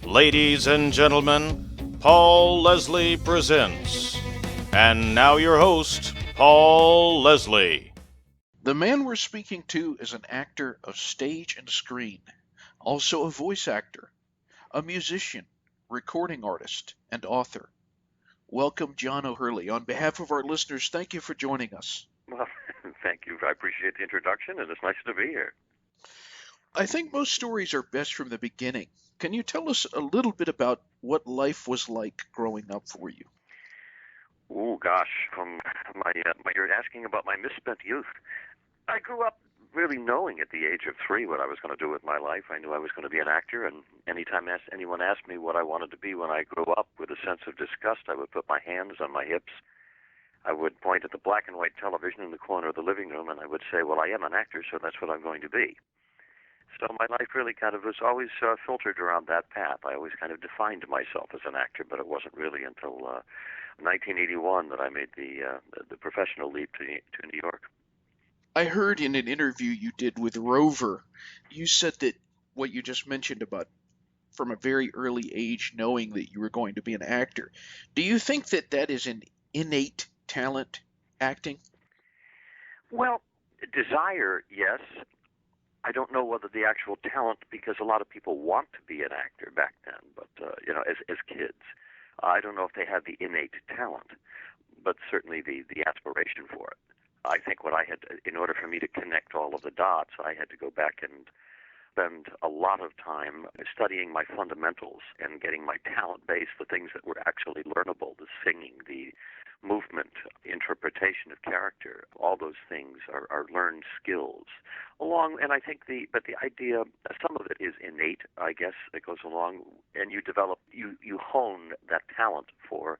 Ladies and gentlemen, Paul Leslie presents. And now your host, Paul Leslie. The man we're speaking to is an actor of stage and screen, also a voice actor, a musician, recording artist, and author. Welcome, John O'Hurley. On behalf of our listeners, thank you for joining us. Well, thank you. I appreciate the introduction, and it's nice to be here. I think most stories are best from the beginning. Can you tell us a little bit about what life was like growing up for you? Oh gosh, from you're asking about my misspent youth. I grew up really knowing at the age of 3 what I was going to do with my life. I knew I was going to be an actor, and anytime anyone asked me what I wanted to be when I grew up, with a sense of disgust, I would put my hands on my hips. I would point at the black and white television in the corner of the living room, and I would say, well, I am an actor, so that's what I'm going to be. So my life really kind of was always filtered around that path. I always kind of defined myself as an actor, but it wasn't really until 1981 that I made the professional leap to New York. I heard in an interview you did with Rover, you said that what you just mentioned about from a very early age knowing that you were going to be an actor. Do you think that that is an innate talent, acting? Well, desire, yes. I don't know whether the actual talent, because a lot of people want to be an actor back then, but as kids, I don't know if they had the innate talent, but certainly the aspiration for it. I think what I had, in order for me to connect all of the dots, I had to go back and spend a lot of time studying my fundamentals and getting my talent base, the things that were actually learnable, the singing, the movement, interpretation of character. All those things are learned skills. And I think the idea, some of it is innate, I guess, it goes along, and you develop, you hone that talent for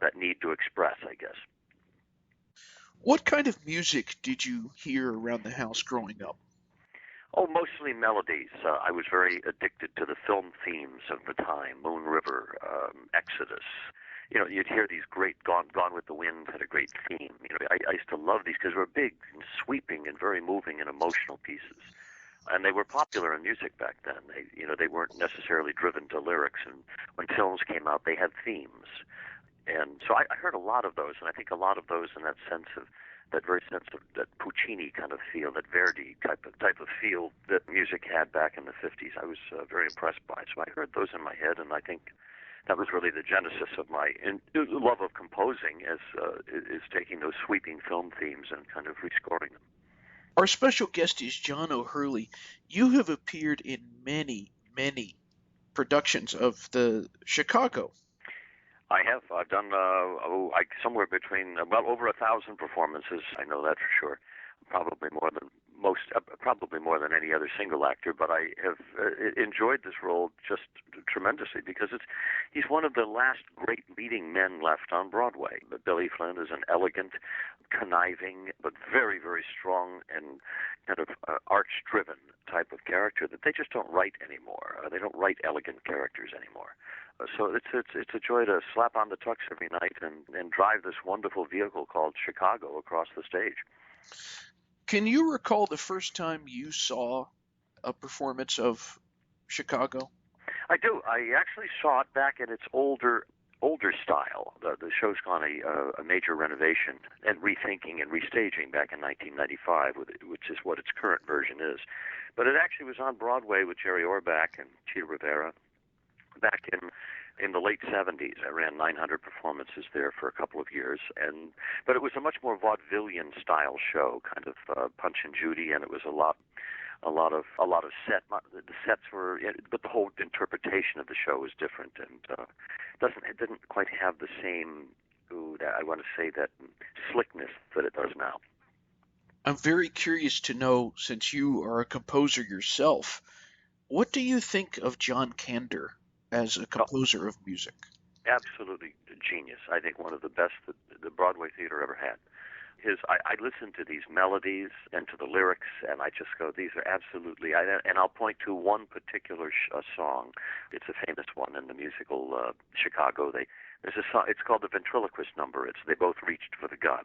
that need to express, I guess. What kind of music did you hear around the house growing up? Oh, mostly melodies. I was very addicted to the film themes of the time, Moon River, Exodus. You'd hear these great, Gone with the Wind had a great theme. I used to love these because they were big and sweeping and very moving and emotional pieces. And they were popular in music back then. They weren't necessarily driven to lyrics. And when films came out, they had themes. And so I heard a lot of those, and I think a lot of those in that sense of that very sense of that Puccini kind of feel, that Verdi type of feel that music had back in the 50s. I was very impressed by. So I heard those in my head, and I think that was really the genesis of my love of composing, is taking those sweeping film themes and kind of rescoring them. Our special guest is John O'Hurley. You have appeared in many, many productions of the Chicago. I have. I've done somewhere between over 1,000 performances. I know that for sure. Probably more than any other single actor. But I have enjoyed this role just tremendously because he's one of the last great leading men left on Broadway. But Billy Flynn is an elegant, conniving, but very, very strong and kind of arch-driven type of character that they just don't write anymore. They don't write elegant characters anymore. So it's a joy to slap on the tux every night and drive this wonderful vehicle called Chicago across the stage. Can you recall the first time you saw a performance of Chicago? I do. I actually saw it back in its older style. The show's gone a major renovation and rethinking and restaging back in 1995, which is what its current version is. But it actually was on Broadway with Jerry Orbach and Chita Rivera back in the late 70s. I ran 900 performances there for a couple of years, but it was a much more vaudevillian style show, kind of Punch and Judy, and it was a lot of set. The sets were, but the whole interpretation of the show was different, and it didn't quite have the same. I want to say that slickness that it does now. I'm very curious to know, since you are a composer yourself, what do you think of John Kander as a composer of music? Absolutely genius. I think one of the best that the Broadway theater ever had. I listen to these melodies and to the lyrics, and I just go, these are absolutely. And I'll point to one particular song. It's a famous one in the musical Chicago. There's a song. It's called the Ventriloquist Number. They both reached for the gun,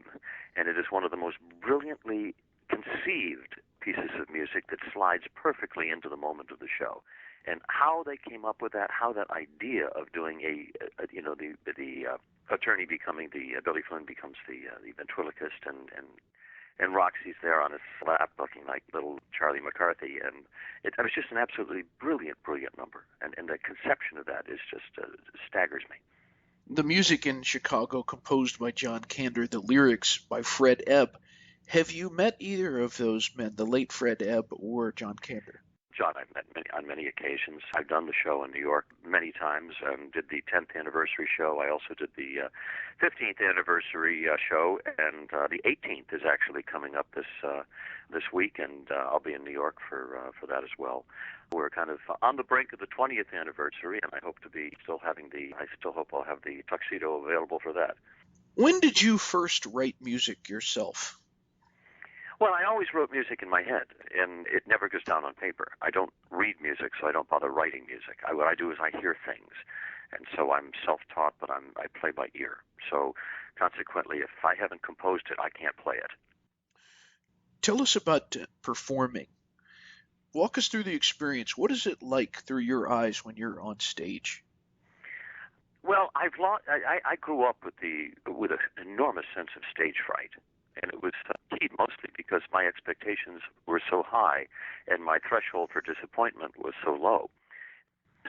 and it is one of the most brilliantly conceived pieces of music that slides perfectly into the moment of the show. And how they came up with that, how that idea of doing the attorney becoming the Billy Flynn becomes the ventriloquist, and Roxy's there on his lap looking like little Charlie McCarthy, and it was just an absolutely brilliant number, and the conception of that is just staggers me. The music in Chicago composed by John Kander, the lyrics by Fred Ebb. Have you met either of those men, the late Fred Ebb or John Kander? John, I've met on many occasions. I've done the show in New York many times. Did the 10th anniversary show. I also did the 15th anniversary show, and the 18th is actually coming up this week, and I'll be in New York for that as well. We're kind of on the brink of the 20th anniversary, and I hope to be I still hope I'll have the tuxedo available for that. When did you first write music yourself? Well, I always wrote music in my head, and it never goes down on paper. I don't read music, so I don't bother writing music. What I do is I hear things, and so I'm self-taught, but I play by ear. So consequently, if I haven't composed it, I can't play it. Tell us about performing. Walk us through the experience. What is it like through your eyes when you're on stage? Well, I grew up with an enormous sense of stage fright. And it was keyed mostly because my expectations were so high and my threshold for disappointment was so low.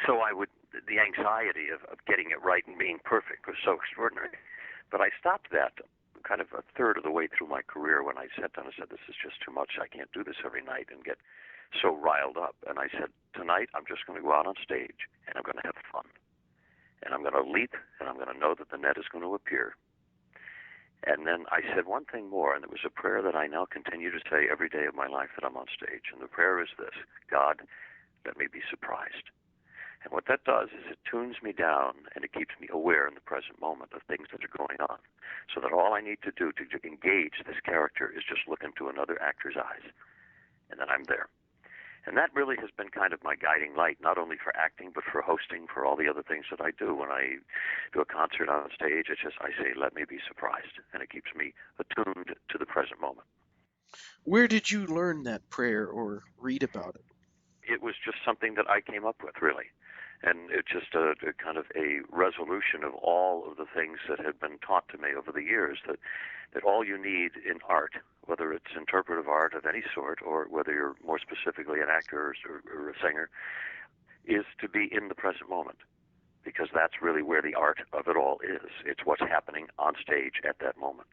So the anxiety of getting it right and being perfect was so extraordinary. But I stopped that kind of a third of the way through my career when I sat down and said, this is just too much. I can't do this every night and get so riled up. And I said, tonight I'm just going to go out on stage and I'm going to have fun. And I'm going to leap and I'm going to know that the net is going to appear. And then I said one thing more, and it was a prayer that I now continue to say every day of my life that I'm on stage. And the prayer is this: God, let me be surprised. And what that does is it tunes me down and it keeps me aware in the present moment of things that are going on, so that all I need to do to engage this character is just look into another actor's eyes. And then I'm there. And that really has been kind of my guiding light, not only for acting, but for hosting, for all the other things that I do. When I do a concert on stage, I say, let me be surprised. And it keeps me attuned to the present moment. Where did you learn that prayer or read about it? It was just something that I came up with, really. And it's just a kind of a resolution of all of the things that have been taught to me over the years, that all you need in art, whether it's interpretive art of any sort, or whether you're more specifically an actor or a singer, is to be in the present moment, because that's really where the art of it all is. It's what's happening on stage at that moment.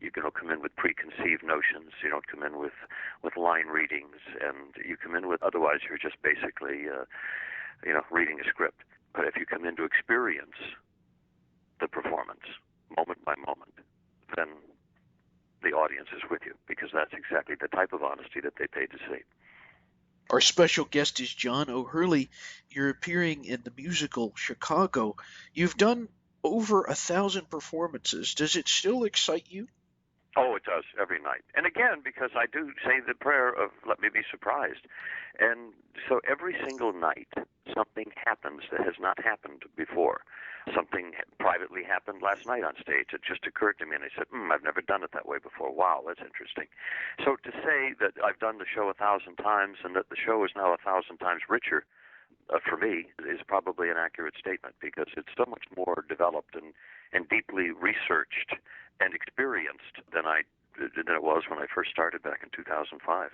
You don't come in with preconceived notions. You don't come in with line readings, and you come in with, otherwise you're just basically reading a script. But if you come in to experience the performance moment by moment, then the audience is with you, because that's exactly the type of honesty that they paid to see. Our special guest is John OHurley. You're appearing in the musical Chicago. You've done over 1,000 performances. Does it still excite you? Oh, it does, every night. And again, because I do say the prayer of let me be surprised. And so every single night, something happens that has not happened before. Something privately happened last night on stage. It just occurred to me, and I said, I've never done it that way before. Wow, that's interesting. So to say that I've done the show 1,000 times and that the show is now 1,000 times richer, for me, is probably an accurate statement, because it's so much more developed and deeply researched and experienced than it was when I first started back in 2005.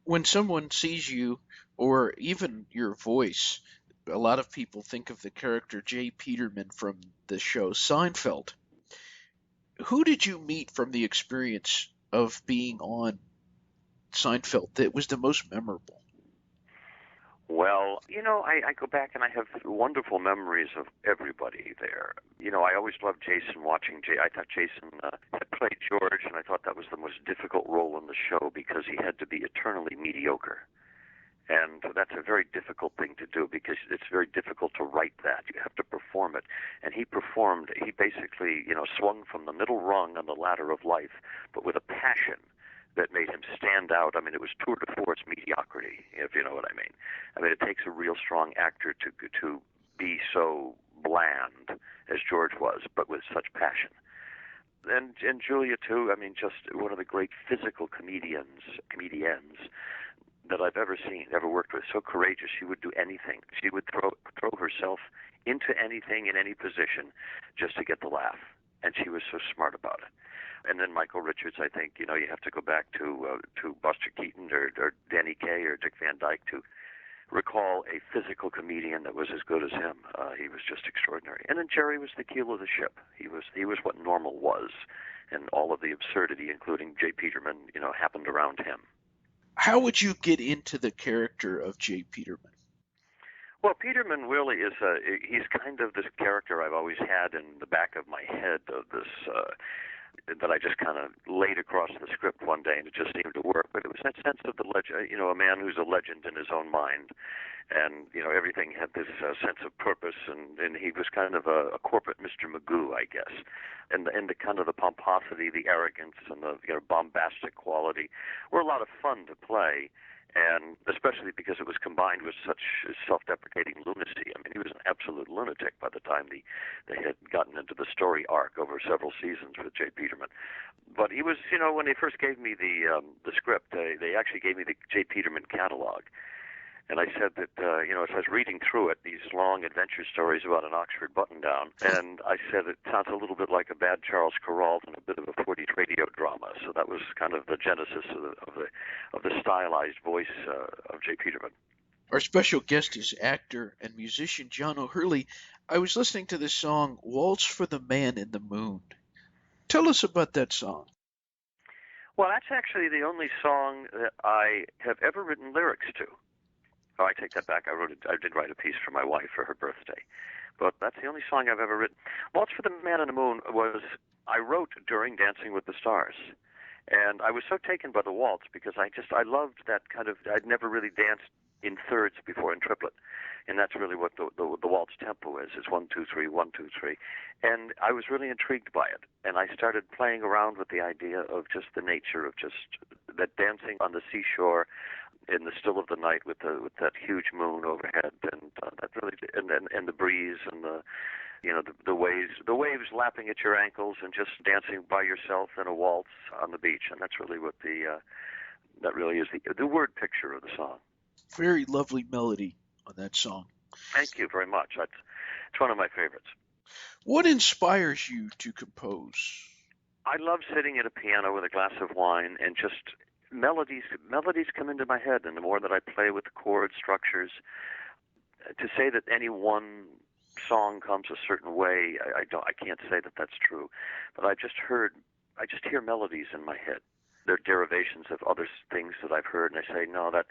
When someone sees you, or even your voice, a lot of people think of the character J. Peterman from the show Seinfeld. Who did you meet from the experience of being on Seinfeld that was the most memorable? Well, I go back and I have wonderful memories of everybody there. I always loved Jason, watching I thought Jason had played George, and I thought that was the most difficult role in the show, because he had to be eternally mediocre. And that's a very difficult thing to do, because it's very difficult to write that. You have to perform it. And he basically, swung from the middle rung on the ladder of life, but with a passion that made him stand out. I mean, it was tour de force mediocrity, if you know what I mean. I mean, it takes a real strong actor to be so bland as George was, but with such passion. And Julia, too, I mean, just one of the great physical comedians. that I've ever seen, ever worked with. So courageous. She would do anything. She would throw herself into anything in any position just to get the laugh. And she was so smart about it. And then Michael Richards, I think, you have to go back to Buster Keaton or Danny Kaye or Dick Van Dyke to recall a physical comedian that was as good as him. He was just extraordinary. And then Jerry was the keel of the ship. He was what normal was, and all of the absurdity, including J. Peterman, happened around him. How would you get into the character of J. Peterman? Well, Peterman really he's kind of this character I've always had in the back of my head, of this that I just kind of laid across the script one day, and it just seemed to work. But it was that sense of the legend, a man who's a legend in his own mind, and everything had this sense of purpose, and he was kind of a corporate Mr. Magoo, I guess, and the kind of the pomposity, the arrogance, and the bombastic quality were a lot of fun to play. And especially because it was combined with such self-deprecating lunacy. I mean, he was an absolute lunatic by the time they had gotten into the story arc over several seasons with J. Peterman. But he was, when they first gave me the script, they actually gave me the J. Peterman catalog. And I said that, as I was reading through it, these long adventure stories about an Oxford button-down, and I said it sounds a little bit like a bad Charles Kuralt and a bit of a 40s radio drama. So that was kind of the genesis of the stylized voice of J. Peterman. Our special guest is actor and musician John OHurley. I was listening to this song, Waltz for the Man in the Moon. Tell us about that song. Well, that's actually the only song that I have ever written lyrics to. Oh, I take that back. I did write a piece for my wife for her birthday. But that's the only song I've ever written. Waltz for the Man in the Moon I wrote during Dancing with the Stars. And I was so taken by the waltz because I loved that kind of, I'd never really danced in thirds before, in triplet. And that's really what the waltz tempo is. It's 1, 2, 3, 1, 2, 3. And I was really intrigued by it. And I started playing around with the idea of just the nature of just that dancing on the seashore in the still of the night with that huge moon overhead, and that really, and the breeze and the waves lapping at your ankles, and just dancing by yourself in a waltz on the beach. And that's really what that really is the word picture of the song. Very lovely melody on that song. Thank you very much. It's one of my favorites. What inspires you to compose? I love sitting at a piano with a glass of wine and just melodies come into my head, and the more that I play with the chord structures, to say that any one song comes a certain way, I can't say that that's true, but I just hear melodies in my head. They're derivations of other things that I've heard, and I say, no, that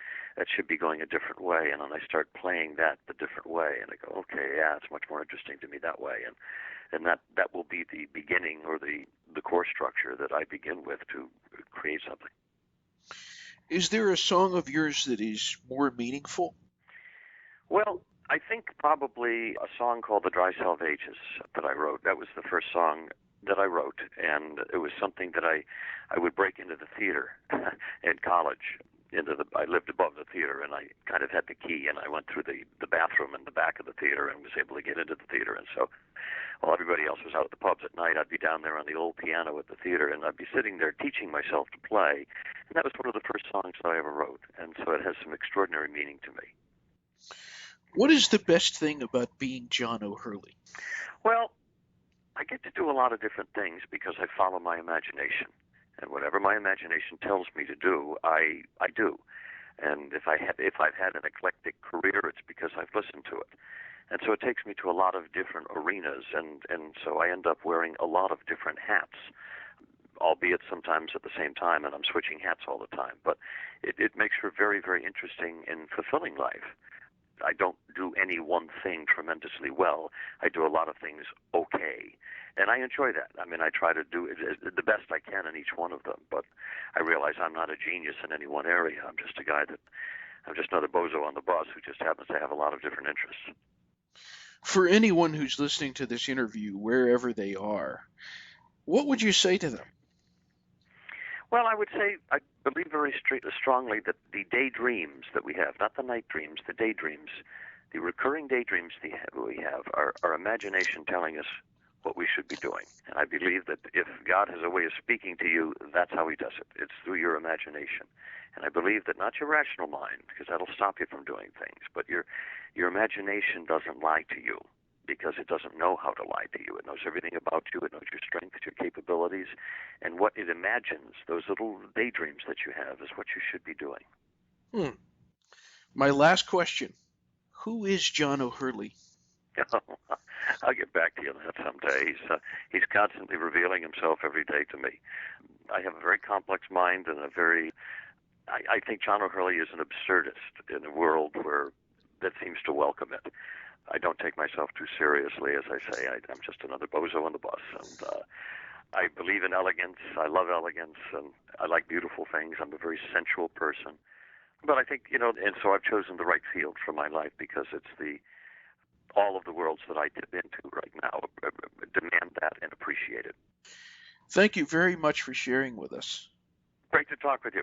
should be going a different way, and then I start playing that the different way, and I go, okay, yeah, it's much more interesting to me that way, and that will be the beginning or the core structure that I begin with to create something. Is there a song of yours that is more meaningful? Well, I think probably a song called The Dry Salvages that I wrote. That was the first song that I wrote, and it was something that I would break into the theater in college. I lived above the theater, and I kind of had the key, and I went through the bathroom in the back of the theater and was able to get into the theater. And so while everybody else was out at the pubs at night, I'd be down there on the old piano at the theater, and I'd be sitting there teaching myself to play. And that was one of the first songs that I ever wrote, and so it has some extraordinary meaning to me. What is the best thing about being John OHurley? Well, I get to do a lot of different things because I follow my imagination. And whatever my imagination tells me to do, I do. And if I've had an eclectic career, it's because I've listened to it. And so it takes me to a lot of different arenas, and so I end up wearing a lot of different hats, albeit sometimes at the same time, and I'm switching hats all the time. But it makes for very, very interesting and fulfilling life. I don't do any one thing tremendously well. I do a lot of things okay. And I enjoy that. I mean, I try to do the best I can in each one of them. But I realize I'm not a genius in any one area. I'm just a guy I'm just another bozo on the bus who just happens to have a lot of different interests. For anyone who's listening to this interview, wherever they are, what would you say to them? Well, I would say I believe very strongly that the daydreams that we have, not the night dreams, the daydreams, the recurring daydreams we have are our imagination telling us what we should be doing. And I believe that if God has a way of speaking to you, that's how he does it. It's through your imagination. And I believe that not your rational mind, because that'll stop you from doing things, but your imagination doesn't lie to you, because it doesn't know how to lie to you. It knows everything about you. It knows your strengths, your capabilities, and what it imagines, those little daydreams that you have, is what you should be doing. My last question. Who is John OHurley? I'll get back to you on that someday. He's constantly revealing himself every day to me. I have a very complex mind and I think John OHurley is an absurdist in a world that seems to welcome it. I don't take myself too seriously. As I say, I'm just another bozo on the bus. And I believe in elegance. I love elegance, and I like beautiful things. I'm a very sensual person. But I think, and so I've chosen the right field for my life, because it's all of the worlds that I dip into right now demand that and appreciate it. Thank you very much for sharing with us. Great to talk with you.